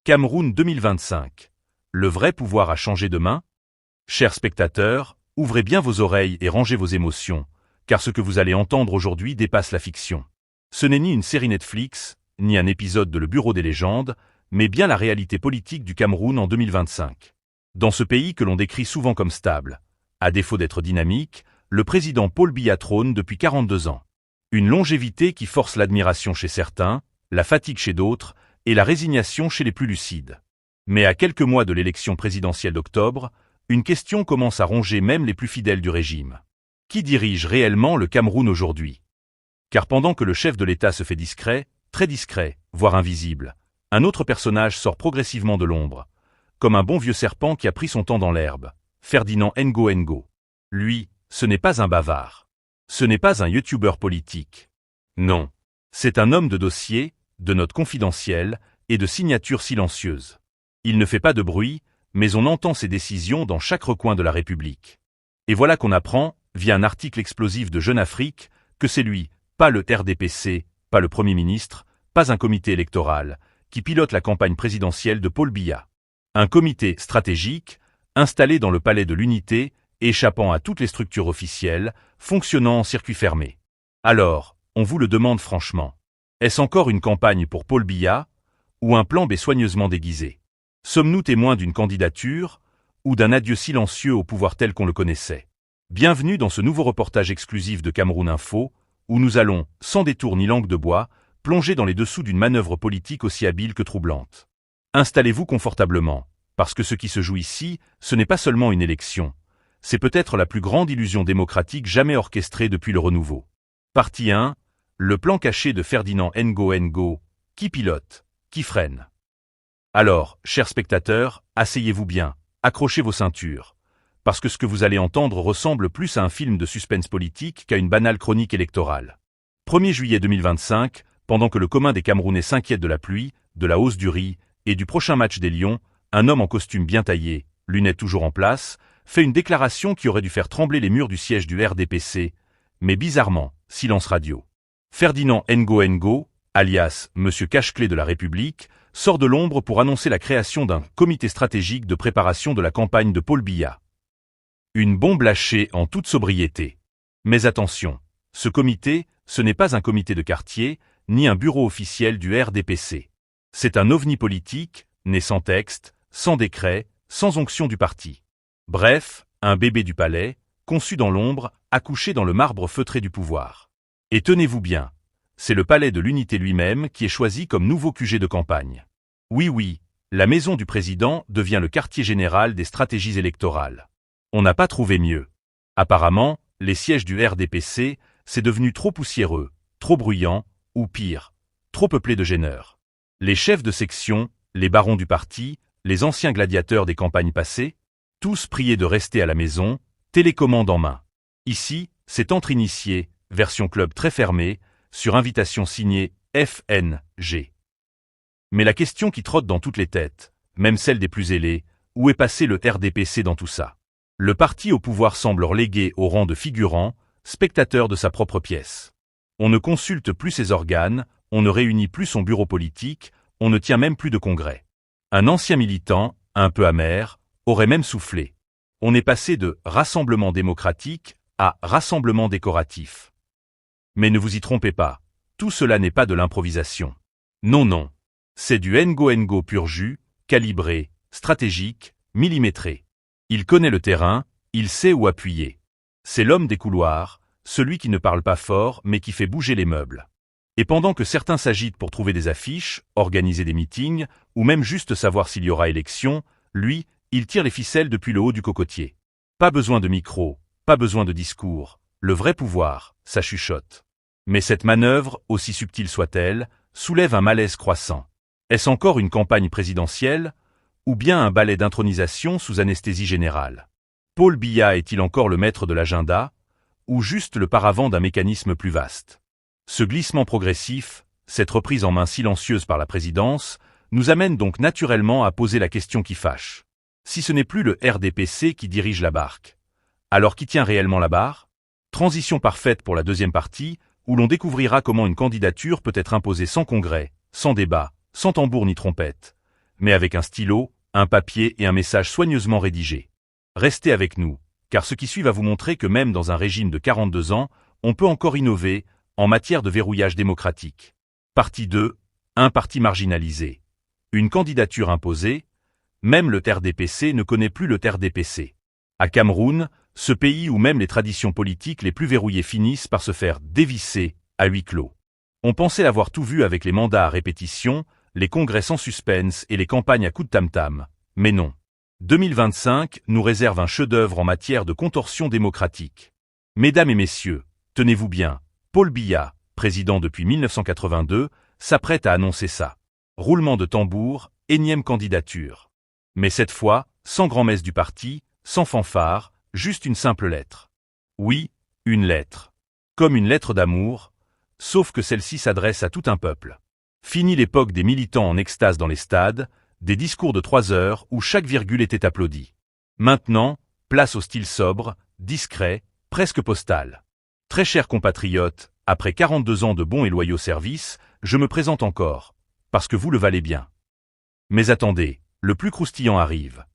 Cameroun 2025. Le vrai pouvoir a changé de main? Chers spectateurs, ouvrez bien vos oreilles et rangez vos émotions, car ce que vous allez entendre aujourd'hui dépasse la fiction. Ce n'est ni une série Netflix, ni un épisode de Le Bureau des légendes, mais bien la réalité politique du Cameroun en 2025. Dans ce pays que l'on décrit souvent comme stable, à défaut d'être dynamique, le président Paul Biya trône depuis 42 ans. Une longévité qui force l'admiration chez certains, la fatigue chez d'autres, et la résignation chez les plus lucides. Mais à quelques mois de l'élection présidentielle d'octobre, une question commence à ronger même les plus fidèles du régime. Qui dirige réellement le Cameroun aujourd'hui? Car pendant que le chef de l'État se fait discret, très discret, voire invisible, un autre personnage sort progressivement de l'ombre, comme un bon vieux serpent qui a pris son temps dans l'herbe, Ferdinand Ngo. Lui, ce n'est pas un bavard. Ce n'est pas un youtubeur politique. Non. C'est un homme de dossier, de notes confidentielles et de signatures silencieuses. Il ne fait pas de bruit, mais on entend ses décisions dans chaque recoin de la République. Et voilà qu'on apprend, via un article explosif de Jeune Afrique, que c'est lui, pas le RDPC, pas le Premier ministre, pas un comité électoral, qui pilote la campagne présidentielle de Paul Biya. Un comité stratégique, installé dans le palais de l'Unité, échappant à toutes les structures officielles, fonctionnant en circuit fermé. Alors, on vous le demande franchement. Est-ce encore une campagne pour Paul Biya, ou un plan B soigneusement déguisé? Sommes-nous témoins d'une candidature, ou d'un adieu silencieux au pouvoir tel qu'on le connaissait? Bienvenue dans ce nouveau reportage exclusif de Cameroun Info, où nous allons, sans détour ni langue de bois, plonger dans les dessous d'une manœuvre politique aussi habile que troublante. Installez-vous confortablement, parce que ce qui se joue ici, ce n'est pas seulement une élection, c'est peut-être la plus grande illusion démocratique jamais orchestrée depuis le renouveau. Partie 1. Le plan caché de Ferdinand Ngo. Qui pilote? Qui freine? Alors, chers spectateurs, asseyez-vous bien, accrochez vos ceintures, parce que ce que vous allez entendre ressemble plus à un film de suspense politique qu'à une banale chronique électorale. 1er juillet 2025, pendant que le commun des Camerounais s'inquiète de la pluie, de la hausse du riz et du prochain match des Lions, un homme en costume bien taillé, lunettes toujours en place, fait une déclaration qui aurait dû faire trembler les murs du siège du RDPC, mais bizarrement, silence radio. Ferdinand Ngo, alias Monsieur Cache-Clé de la République, sort de l'ombre pour annoncer la création d'un comité stratégique de préparation de la campagne de Paul Biya. Une bombe lâchée en toute sobriété. Mais attention, ce comité, ce n'est pas un comité de quartier, ni un bureau officiel du RDPC. C'est un ovni politique, né sans texte, sans décret, sans onction du parti. Bref, un bébé du palais, conçu dans l'ombre, accouché dans le marbre feutré du pouvoir. Et tenez-vous bien, c'est le palais de l'Unité lui-même qui est choisi comme nouveau QG de campagne. Oui, la maison du président devient le quartier général des stratégies électorales. On n'a pas trouvé mieux. Apparemment, les sièges du RDPC, c'est devenu trop poussiéreux, trop bruyant, ou pire, trop peuplé de gêneurs. Les chefs de section, les barons du parti, les anciens gladiateurs des campagnes passées, tous priés de rester à la maison, télécommande en main. Ici, c'est entre initiés, version club très fermée, sur invitation signée FNG. Mais la question qui trotte dans toutes les têtes, même celle des plus ailés, où est passé le RDPC dans tout ça? Le parti au pouvoir semble relégué au rang de figurant, spectateur de sa propre pièce. On ne consulte plus ses organes, on ne réunit plus son bureau politique, on ne tient même plus de congrès. Un ancien militant, un peu amer, aurait même soufflé. On est passé de « rassemblement démocratique » à « rassemblement décoratif ». Mais ne vous y trompez pas, tout cela n'est pas de l'improvisation. Non, c'est du Ngo pur jus, calibré, stratégique, millimétré. Il connaît le terrain, il sait où appuyer. C'est l'homme des couloirs, celui qui ne parle pas fort mais qui fait bouger les meubles. Et pendant que certains s'agitent pour trouver des affiches, organiser des meetings, ou même juste savoir s'il y aura élection, lui, il tire les ficelles depuis le haut du cocotier. Pas besoin de micro, pas besoin de discours. Le vrai pouvoir, ça chuchote. Mais cette manœuvre, aussi subtile soit-elle, soulève un malaise croissant. Est-ce encore une campagne présidentielle, ou bien un ballet d'intronisation sous anesthésie générale? Paul Biya est-il encore le maître de l'agenda, ou juste le paravent d'un mécanisme plus vaste? Ce glissement progressif, cette reprise en main silencieuse par la présidence, nous amène donc naturellement à poser la question qui fâche. Si ce n'est plus le RDPC qui dirige la barque, alors qui tient réellement la barre? Transition parfaite pour la deuxième partie, où l'on découvrira comment une candidature peut être imposée sans congrès, sans débat, sans tambour ni trompette, mais avec un stylo, un papier et un message soigneusement rédigé. Restez avec nous, car ce qui suit va vous montrer que même dans un régime de 42 ans, on peut encore innover en matière de verrouillage démocratique. Partie 2. Un parti marginalisé. Une candidature imposée. Même le RDPC ne connaît plus le RDPC. À Cameroun, ce pays où même les traditions politiques les plus verrouillées finissent par se faire dévisser à huis clos. On pensait avoir tout vu avec les mandats à répétition, les congrès sans suspense et les campagnes à coups de tam-tam. Mais non. 2025 nous réserve un chef-d'œuvre en matière de contorsion démocratique. Mesdames et messieurs, tenez-vous bien, Paul Biya, président depuis 1982, s'apprête à annoncer ça. Roulement de tambour, énième candidature. Mais cette fois, sans grand-messe du parti, sans fanfare, juste une simple lettre. Oui, une lettre. Comme une lettre d'amour, sauf que celle-ci s'adresse à tout un peuple. Fini l'époque des militants en extase dans les stades, des discours de 3 heures où chaque virgule était applaudie. Maintenant, place au style sobre, discret, presque postal. Très chers compatriotes, après 42 ans de bons et loyaux services, je me présente encore, parce que vous le valez bien. Mais attendez, le plus croustillant arrive.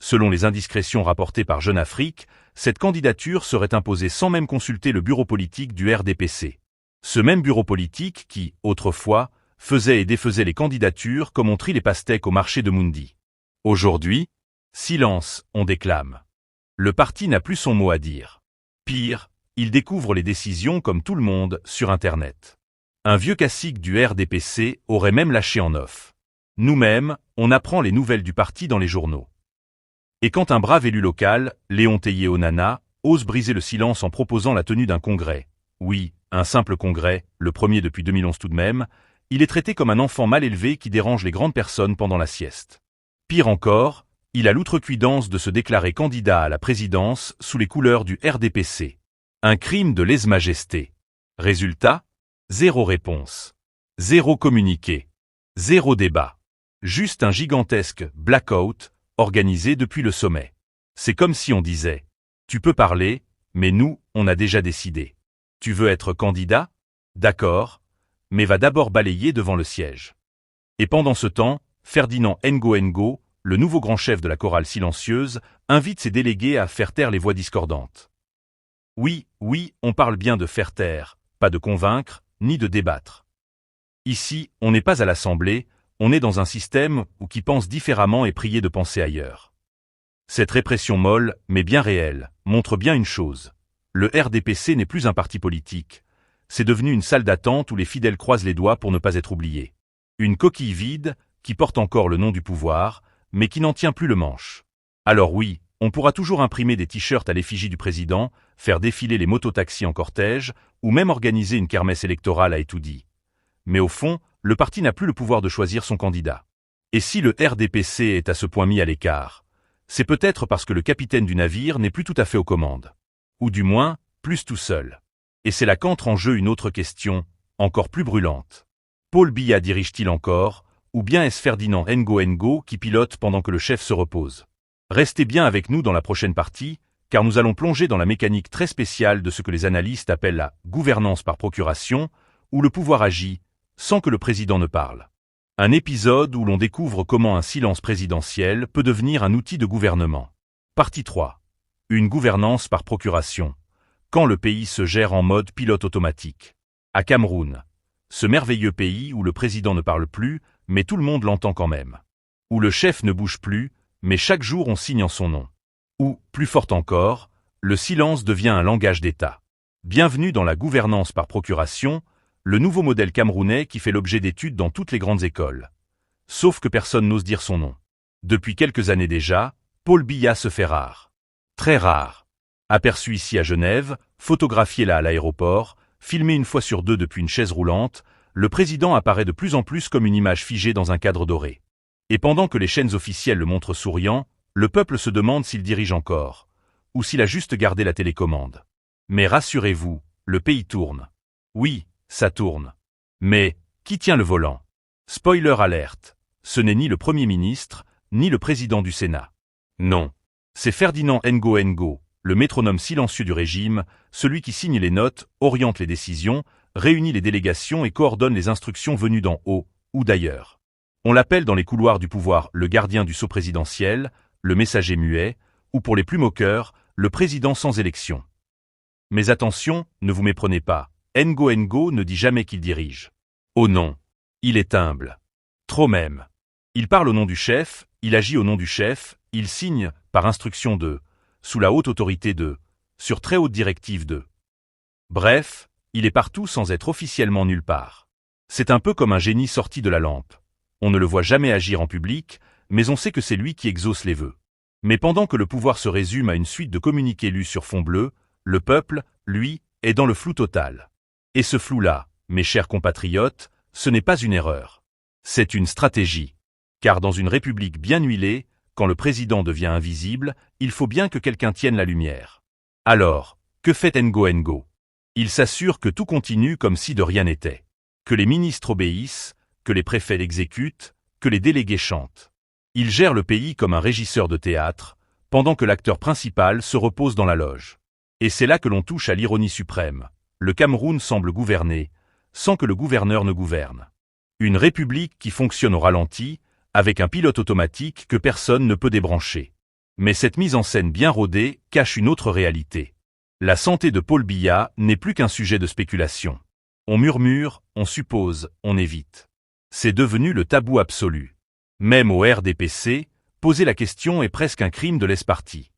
Selon les indiscrétions rapportées par Jeune Afrique, cette candidature serait imposée sans même consulter le bureau politique du RDPC. Ce même bureau politique qui, autrefois, faisait et défaisait les candidatures comme on trie les pastèques au marché de Mundi. Aujourd'hui, silence, on déclame. Le parti n'a plus son mot à dire. Pire, il découvre les décisions comme tout le monde sur Internet. Un vieux cacique du RDPC aurait même lâché en off. Nous-mêmes, on apprend les nouvelles du parti dans les journaux. Et quand un brave élu local, Léon Théié-Onana, ose briser le silence en proposant la tenue d'un congrès, oui, un simple congrès, le premier depuis 2011 tout de même, il est traité comme un enfant mal élevé qui dérange les grandes personnes pendant la sieste. Pire encore, il a l'outrecuidance de se déclarer candidat à la présidence sous les couleurs du RDPC. Un crime de lèse-majesté. Résultat, 0 réponse. 0 communiqué. 0 débat. Juste un gigantesque blackout organisé depuis le sommet. C'est comme si on disait « Tu peux parler, mais nous, on a déjà décidé. Tu veux être candidat? D'accord, mais va d'abord balayer devant le siège. » Et pendant ce temps, Ferdinand Ngo, le nouveau grand chef de la chorale silencieuse, invite ses délégués à faire taire les voix discordantes. Oui, on parle bien de faire taire, pas de convaincre, ni de débattre. Ici, on n'est pas à l'Assemblée, on est dans un système où qui pense différemment est prié de penser ailleurs. Cette répression molle, mais bien réelle, montre bien une chose. Le RDPC n'est plus un parti politique. C'est devenu une salle d'attente où les fidèles croisent les doigts pour ne pas être oubliés. Une coquille vide, qui porte encore le nom du pouvoir, mais qui n'en tient plus le manche. Alors oui, on pourra toujours imprimer des t-shirts à l'effigie du président, faire défiler les mototaxis en cortège, ou même organiser une kermesse électorale à Etoudi. Mais au fond, le parti n'a plus le pouvoir de choisir son candidat. Et si le RDPC est à ce point mis à l'écart, c'est peut-être parce que le capitaine du navire n'est plus tout à fait aux commandes. Ou du moins, plus tout seul. Et c'est là qu'entre en jeu une autre question, encore plus brûlante. Paul Biya dirige-t-il encore, ou bien est-ce Ferdinand Ngo qui pilote pendant que le chef se repose? Restez bien avec nous dans la prochaine partie, car nous allons plonger dans la mécanique très spéciale de ce que les analystes appellent la gouvernance par procuration, où le pouvoir agit, sans que le président ne parle. Un épisode où l'on découvre comment un silence présidentiel peut devenir un outil de gouvernement. Partie 3. Une gouvernance par procuration. Quand le pays se gère en mode pilote automatique. À Cameroun. Ce merveilleux pays où le président ne parle plus, mais tout le monde l'entend quand même. Où le chef ne bouge plus, mais chaque jour on signe en son nom. Ou, plus fort encore, le silence devient un langage d'État. Bienvenue dans la gouvernance par procuration, le nouveau modèle camerounais qui fait l'objet d'études dans toutes les grandes écoles. Sauf que personne n'ose dire son nom. Depuis quelques années déjà, Paul Biya se fait rare. Très rare. Aperçu ici à Genève, photographié là à l'aéroport, filmé une fois sur deux depuis une chaise roulante, le président apparaît de plus en plus comme une image figée dans un cadre doré. Et pendant que les chaînes officielles le montrent souriant, le peuple se demande s'il dirige encore, ou s'il a juste gardé la télécommande. Mais rassurez-vous, le pays tourne. Oui, ça tourne. Mais, qui tient le volant? Spoiler alerte, ce n'est ni le Premier ministre, ni le président du Sénat. Non. C'est Ferdinand Ngo, le métronome silencieux du régime, celui qui signe les notes, oriente les décisions, réunit les délégations et coordonne les instructions venues d'en haut, ou d'ailleurs. On l'appelle dans les couloirs du pouvoir le gardien du sceau présidentiel, le messager muet, ou pour les plus moqueurs, le président sans élection. Mais attention, ne vous méprenez pas, Ngo ne dit jamais qu'il dirige. Oh non, il est humble. Trop même. Il parle au nom du chef, il agit au nom du chef, il signe, par instruction de, sous la haute autorité de, sur très haute directive de. Bref, il est partout sans être officiellement nulle part. C'est un peu comme un génie sorti de la lampe. On ne le voit jamais agir en public, mais on sait que c'est lui qui exauce les vœux. Mais pendant que le pouvoir se résume à une suite de communiqués lus sur fond bleu, le peuple, lui, est dans le flou total. Et ce flou-là, mes chers compatriotes, ce n'est pas une erreur. C'est une stratégie. Car dans une république bien huilée, quand le président devient invisible, il faut bien que quelqu'un tienne la lumière. Alors, que fait Ngo? Il s'assure que tout continue comme si de rien n'était. Que les ministres obéissent, que les préfets l'exécutent, que les délégués chantent. Il gère le pays comme un régisseur de théâtre, pendant que l'acteur principal se repose dans la loge. Et c'est là que l'on touche à l'ironie suprême. Le Cameroun semble gouverner, sans que le gouverneur ne gouverne. Une république qui fonctionne au ralenti, avec un pilote automatique que personne ne peut débrancher. Mais cette mise en scène bien rodée cache une autre réalité. La santé de Paul Biya n'est plus qu'un sujet de spéculation. On murmure, on suppose, on évite. C'est devenu le tabou absolu. Même au RDPC, poser la question est presque un crime de lèse-parti.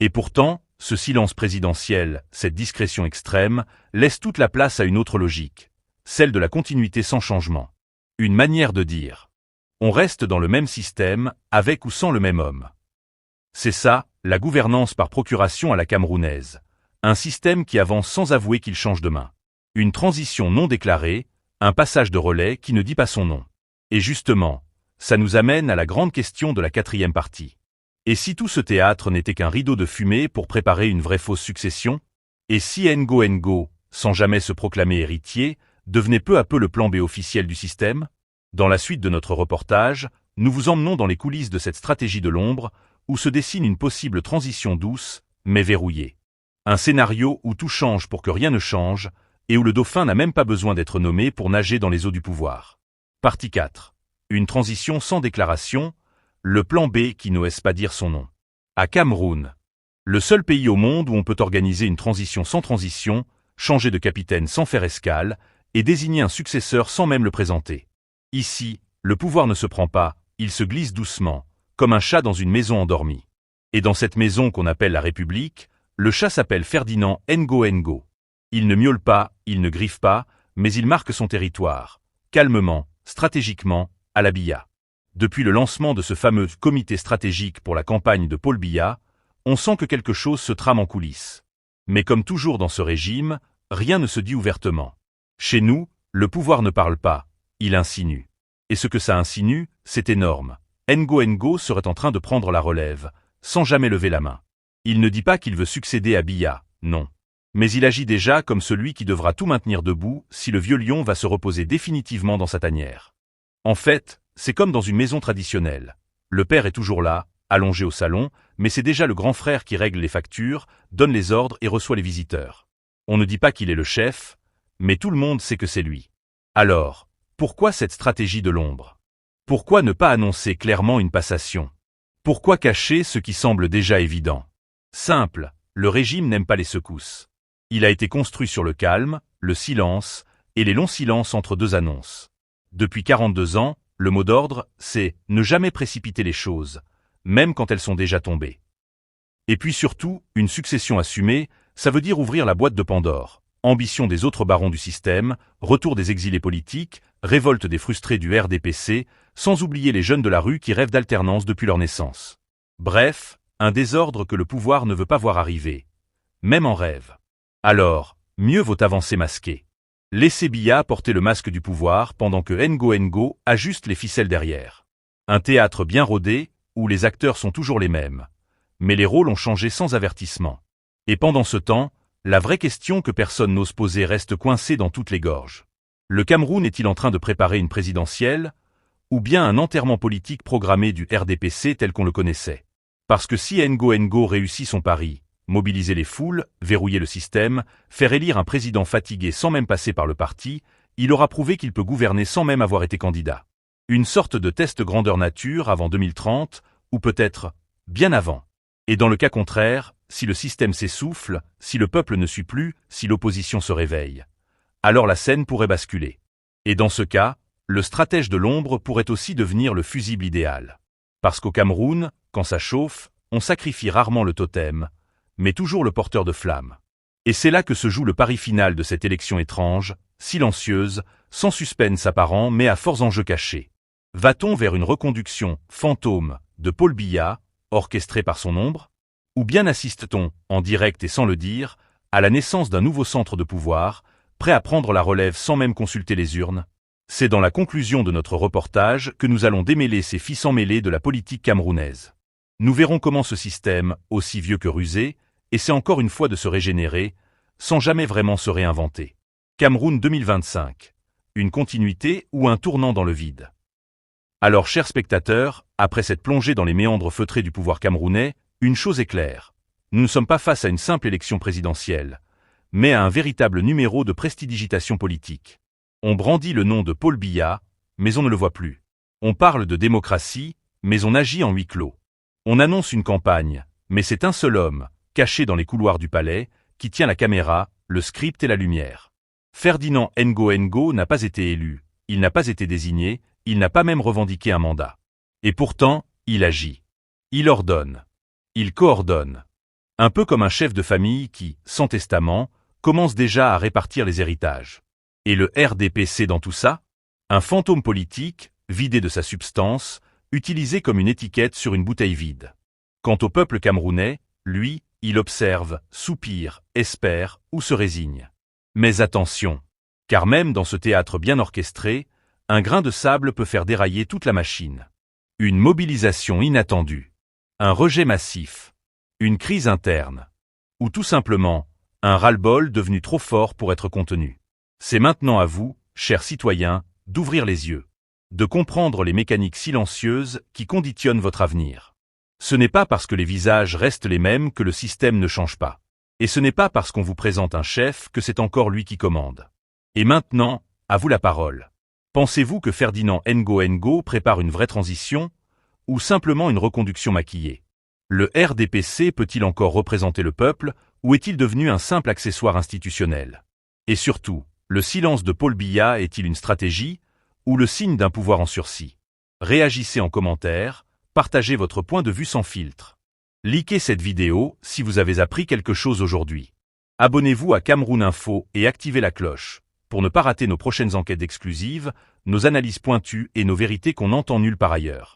Et pourtant, ce silence présidentiel, cette discrétion extrême, laisse toute la place à une autre logique, celle de la continuité sans changement. Une manière de dire. On reste dans le même système, avec ou sans le même homme. C'est ça, la gouvernance par procuration à la camerounaise. Un système qui avance sans avouer qu'il change de main. Une transition non déclarée, un passage de relais qui ne dit pas son nom. Et justement, ça nous amène à la grande question de la 4e partie. Et si tout ce théâtre n'était qu'un rideau de fumée pour préparer une vraie fausse succession? Et si Ngo, sans jamais se proclamer héritier, devenait peu à peu le plan B officiel du système? Dans la suite de notre reportage, nous vous emmenons dans les coulisses de cette stratégie de l'ombre, où se dessine une possible transition douce, mais verrouillée. Un scénario où tout change pour que rien ne change, et où le dauphin n'a même pas besoin d'être nommé pour nager dans les eaux du pouvoir. Partie 4. Une transition sans déclaration, le plan B qui n'ose pas dire son nom. À Cameroun, le seul pays au monde où on peut organiser une transition sans transition, changer de capitaine sans faire escale, et désigner un successeur sans même le présenter. Ici, le pouvoir ne se prend pas, il se glisse doucement, comme un chat dans une maison endormie. Et dans cette maison qu'on appelle la République, le chat s'appelle Ferdinand Ngo. Il ne miaule pas, il ne griffe pas, mais il marque son territoire, calmement, stratégiquement, à la Biya. Depuis le lancement de ce fameux comité stratégique pour la campagne de Paul Biya, on sent que quelque chose se trame en coulisses. Mais comme toujours dans ce régime, rien ne se dit ouvertement. Chez nous, le pouvoir ne parle pas, il insinue. Et ce que ça insinue, c'est énorme. Ngo serait en train de prendre la relève, sans jamais lever la main. Il ne dit pas qu'il veut succéder à Biya, non. Mais il agit déjà comme celui qui devra tout maintenir debout si le vieux lion va se reposer définitivement dans sa tanière. En fait, c'est comme dans une maison traditionnelle. Le père est toujours là, allongé au salon, mais c'est déjà le grand frère qui règle les factures, donne les ordres et reçoit les visiteurs. On ne dit pas qu'il est le chef, mais tout le monde sait que c'est lui. Alors, pourquoi cette stratégie de l'ombre? Pourquoi ne pas annoncer clairement une passation? Pourquoi cacher ce qui semble déjà évident? Simple, le régime n'aime pas les secousses. Il a été construit sur le calme, le silence et les longs silences entre deux annonces. Depuis 42 ans, le mot d'ordre, c'est « ne jamais précipiter les choses », même quand elles sont déjà tombées. Et puis surtout, une succession assumée, ça veut dire ouvrir la boîte de Pandore. Ambition des autres barons du système, retour des exilés politiques, révolte des frustrés du RDPC, sans oublier les jeunes de la rue qui rêvent d'alternance depuis leur naissance. Bref, un désordre que le pouvoir ne veut pas voir arriver, même en rêve. Alors, mieux vaut avancer masqué. Laissez Biya porter le masque du pouvoir pendant que Ngo ajuste les ficelles derrière. Un théâtre bien rodé, où les acteurs sont toujours les mêmes. Mais les rôles ont changé sans avertissement. Et pendant ce temps, la vraie question que personne n'ose poser reste coincée dans toutes les gorges. Le Cameroun est-il en train de préparer une présidentielle, ou bien un enterrement politique programmé du RDPC tel qu'on le connaissait? Parce que si Ngo réussit son pari, mobiliser les foules, verrouiller le système, faire élire un président fatigué sans même passer par le parti, il aura prouvé qu'il peut gouverner sans même avoir été candidat. Une sorte de test grandeur nature avant 2030, ou peut-être bien avant. Et dans le cas contraire, si le système s'essouffle, si le peuple ne suit plus, si l'opposition se réveille, alors la scène pourrait basculer. Et dans ce cas, le stratège de l'ombre pourrait aussi devenir le fusible idéal. Parce qu'au Cameroun, quand ça chauffe, on sacrifie rarement le totem, mais toujours le porteur de flamme. Et c'est là que se joue le pari final de cette élection étrange, silencieuse, sans suspense apparent mais à forts enjeux cachés. Va-t-on vers une reconduction fantôme de Paul Biya, orchestrée par son ombre? Ou bien assiste-t-on, en direct et sans le dire, à la naissance d'un nouveau centre de pouvoir, prêt à prendre la relève sans même consulter les urnes? C'est dans la conclusion de notre reportage que nous allons démêler ces fils emmêlés de la politique camerounaise. Nous verrons comment ce système, aussi vieux que rusé, essaie encore une fois de se régénérer, sans jamais vraiment se réinventer. Cameroun 2025. Une continuité ou un tournant dans le vide? Alors, chers spectateurs, après cette plongée dans les méandres feutrés du pouvoir camerounais, une chose est claire. Nous ne sommes pas face à une simple élection présidentielle, mais à un véritable numéro de prestidigitation politique. On brandit le nom de Paul Biya, mais on ne le voit plus. On parle de démocratie, mais on agit en huis clos. On annonce une campagne, mais c'est un seul homme, caché dans les couloirs du palais, qui tient la caméra, le script et la lumière. Ferdinand Ngo n'a pas été élu, il n'a pas été désigné, il n'a pas même revendiqué un mandat. Et pourtant, il agit. Il ordonne. Il coordonne. Un peu comme un chef de famille qui, sans testament, commence déjà à répartir les héritages. Et le RDPC dans tout ça? Un fantôme politique, vidé de sa substance, utilisé comme une étiquette sur une bouteille vide. Quant au peuple camerounais, lui, il observe, soupire, espère ou se résigne. Mais attention, car même dans ce théâtre bien orchestré, un grain de sable peut faire dérailler toute la machine. Une mobilisation inattendue. Un rejet massif. Une crise interne. Ou tout simplement, un ras-le-bol devenu trop fort pour être contenu. C'est maintenant à vous, chers citoyens, d'ouvrir les yeux. De comprendre les mécaniques silencieuses qui conditionnent votre avenir. Ce n'est pas parce que les visages restent les mêmes que le système ne change pas. Et ce n'est pas parce qu'on vous présente un chef que c'est encore lui qui commande. Et maintenant, à vous la parole. Pensez-vous que Ferdinand Ngo prépare une vraie transition, ou simplement une reconduction maquillée? Le RDPC peut-il encore représenter le peuple, ou est-il devenu un simple accessoire institutionnel? Et surtout, le silence de Paul Biya est-il une stratégie, ou le signe d'un pouvoir en sursis? Réagissez en commentaire, partagez votre point de vue sans filtre. Likez cette vidéo si vous avez appris quelque chose aujourd'hui. Abonnez-vous à Cameroun Info et activez la cloche, pour ne pas rater nos prochaines enquêtes exclusives, nos analyses pointues et nos vérités qu'on n'entend nulle part ailleurs.